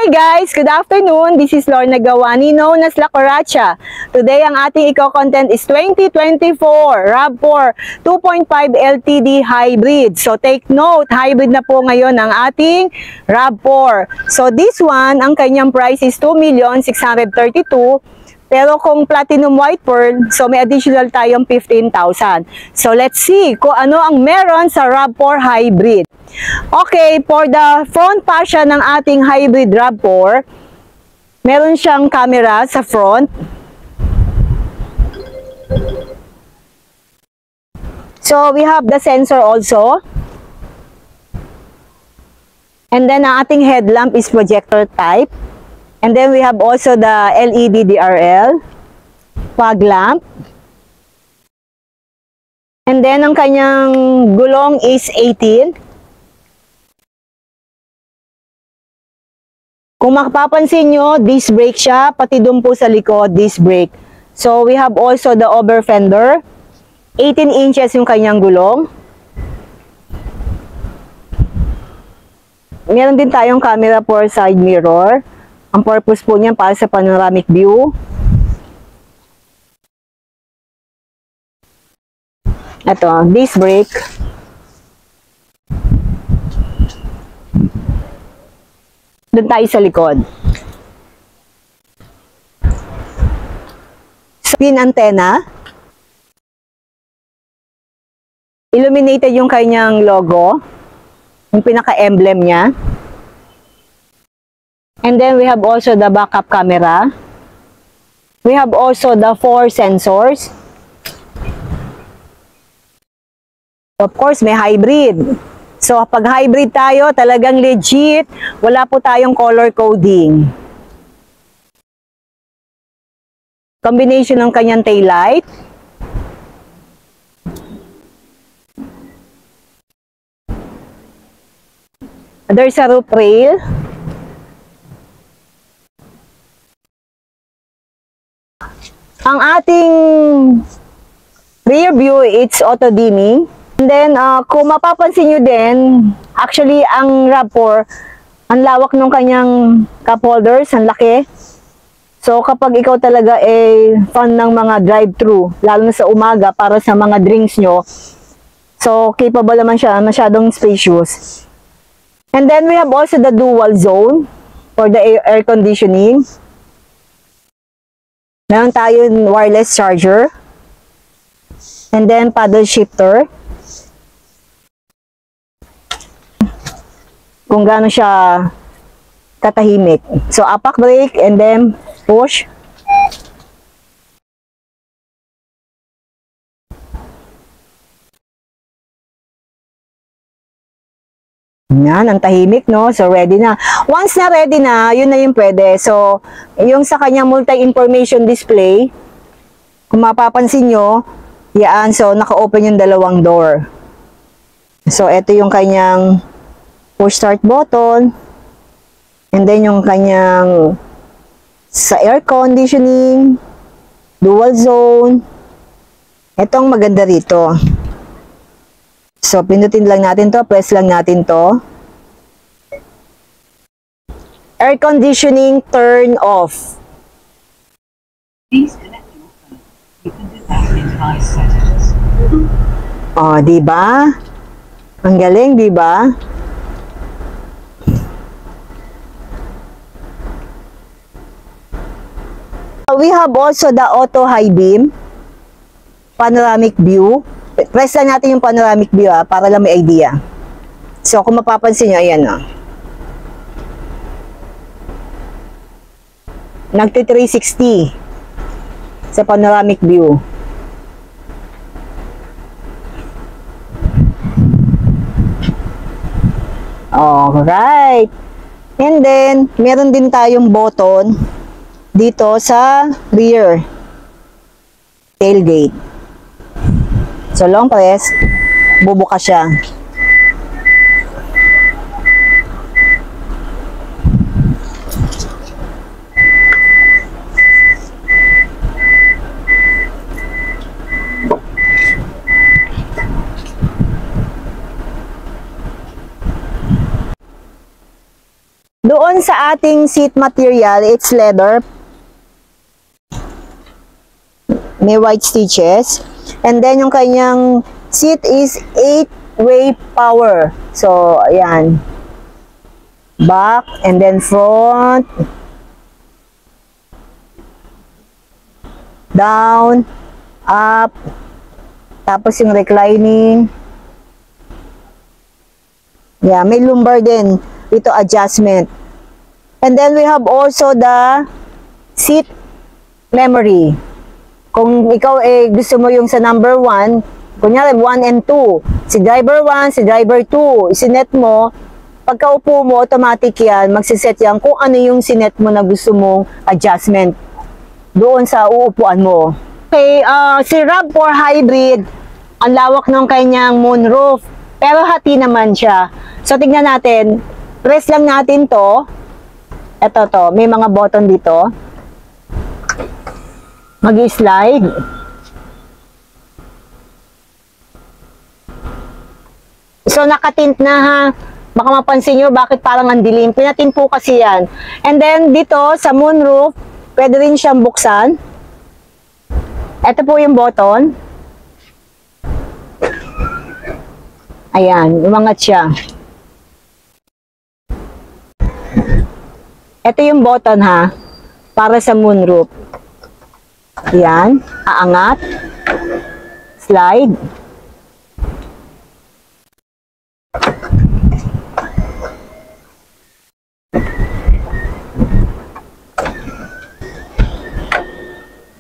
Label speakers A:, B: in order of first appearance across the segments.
A: Hi guys! Good afternoon! This is Lorna Gawani, known as La Coracha. Today, ang ating content is 2024 RAV4 2.5 LTD Hybrid. So take note, hybrid na po ngayon ang ating RAV4. So this one, ang kanyang price is 2,632,000. Pero kung Platinum White Pearl, so may additional tayong 15,000. So let's see kung ano ang meron sa RAV4 Hybrid. Okay, for the front fascia ng ating Hybrid RAV4, meron siyang camera sa front. So we have the sensor also. And then ang ating headlamp is projector type. And then we have also the LED DRL, fog lamp. And then ang kanyang gulong is 18. Kung makapapansin nyo, disc brake siya, pati dun po sa likod, disc brake. So we have also the over fender. 18 inches yung kanyang gulong. Meron din tayong camera for side mirror. Ang purpose po niyan para sa panoramic view. Ito, disc brake. Doon tayo sa likod. Spin antenna. Illuminated yung kanyang logo. Yung pinaka-emblem niya. And then we have also the backup camera. We have also the 4 sensors. Of course, may hybrid. So, pag hybrid tayo, talagang legit. Wala po tayong color coding. Combination ng kanyang taillight. There's a roof rail. Ang ating rear view, it's auto dimming. And then, kung mapapansin nyo din, actually, ang RAV4, ang lawak ng kanyang cup holders, ang laki. So, kapag ikaw talaga fan ng mga drive-thru, lalo na sa umaga, para sa mga drinks nyo, so, capable naman siya, masyadong spacious. And then, we have also the dual zone for the air conditioning. Meron tayong wireless charger. And then paddle shifter. Kung gaano siya katahimik. So apak brake and then push. Yan, ang tahimik, no? So, ready na. Once na ready na, yun na yung pwede. So, yung sa kanyang multi-information display, kung mapapansin nyo, yan, so, naka-open yung dalawang door. So, ito yung kanyang push start button. And then, yung kanyang sa air conditioning, dual zone. Ito ang maganda rito. So, pindutin lang natin to, press lang natin to. Air conditioning turn off. Please connect your phone. You can do that in 5 seconds. Oh, di ba? Ang galing, di ba? We have also the auto high beam, panoramic view. Press lang natin yung panoramic view para lang may idea. So, kung mapapansin nyo, ayan o. Nagti-360 sa panoramic view. Alright. And then, meron din tayong button dito sa rear tailgate. So, long press, bubukas siya. Doon Doon sa ating seat material, it's leather. May white stitches. And then yung kanyang seat is 8-way power. So, ayan. Back and then front. Down. Up. Tapos yung reclining. Yeah, may lumbar din. Ito adjustment. And then we have also the seat memory. Kung ikaw gusto mo yung sa number 1, kunyari 1 and 2, si driver 1, si driver 2, isinet mo, pagkaupo mo, automatic yan, magsiset yan kung ano yung sinet mo na gusto mong adjustment doon sa uupuan mo. Okay, si RAV4 Hybrid, ang lawak ng kanyang moonroof, pero hati naman siya. So, tignan natin, press lang natin to. Ito to, may mga button dito. Mag-slide. So, nakatint na ha. Baka mapansin nyo bakit parang ang dilim. Pinatint po kasi yan. And then, dito sa moonroof, pwede rin siyang buksan. Ito po yung button. Ayan, umangat siya. Ito yung button ha, para sa moonroof. Ayan, aangat. Slide.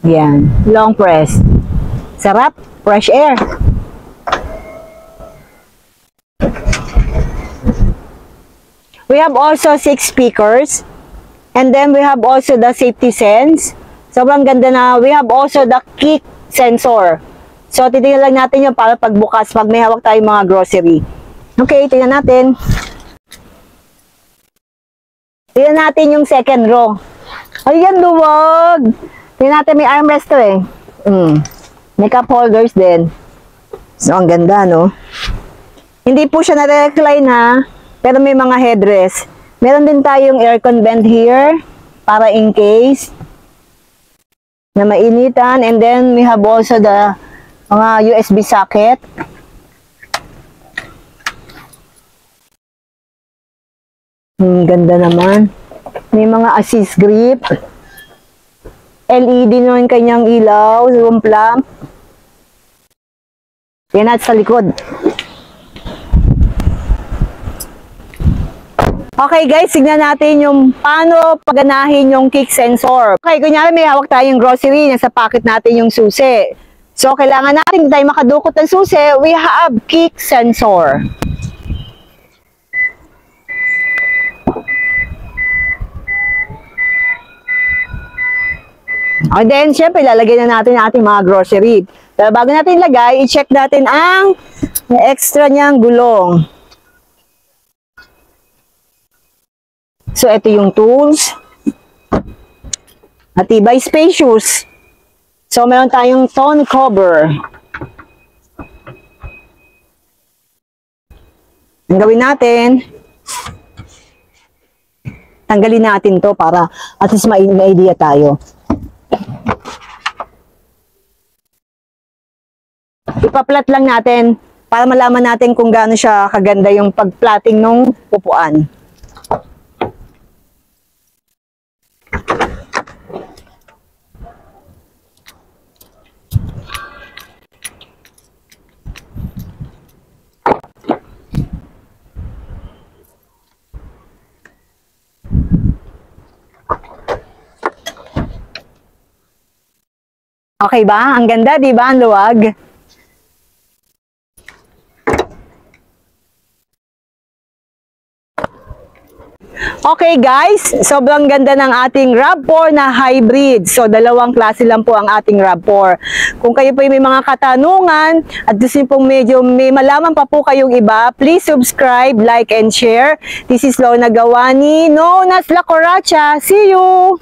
A: Ayan, long press. Sarap, fresh air. We have also 6 speakers. And then we have also the safety sense. Sobrang ganda na. We have also the kick sensor. So, titingnan lang natin yun para pagbukas, pag may hawak tayong mga grocery. Okay, tingnan natin. Tingnan natin yung second row. Ayan, luwag. Tingnan natin, may armrest to eh. May cup holders din. So, ang ganda, no? Hindi po siya na-recline ha, pero may mga headrest. Meron din tayong aircon vent here para in case na mainitan. And then we have also the mga USB socket. Ganda naman. May mga assist grip. LED no yung kanyang ilaw, room lamp. Yan at sa likod. Okay guys, tignan natin yung paano paganahin yung kick sensor. Okay, kunyari may hawak tayong grocery, nasa pocket natin yung susi. So, kailangan natin tayo makadukot ng susi, we have kick sensor. And then, syempre, lalagay na natin ang ating mga grocery. Pero bago natin ilagay, i-check natin ang extra niyang gulong. So, ito yung tools. Matibay, spacious. So, meron tayong tongue cover. Ang gawin natin, tanggalin natin to para at least may idea tayo. Ipaplat lang natin para malaman natin kung gaano siya kaganda yung pagplating ng upuan. Okay ba? Ang ganda, di ba? Ang luwag. Okay guys, sobrang ganda ng ating RAV4 na hybrid. So, dalawang klase lang po ang ating RAV4. Kung kayo po may mga katanungan at gusto niyo pong medyo may malaman pa po kayong iba, please subscribe, like, and share. This is Lorna Gawani, known as La Coracha. See you!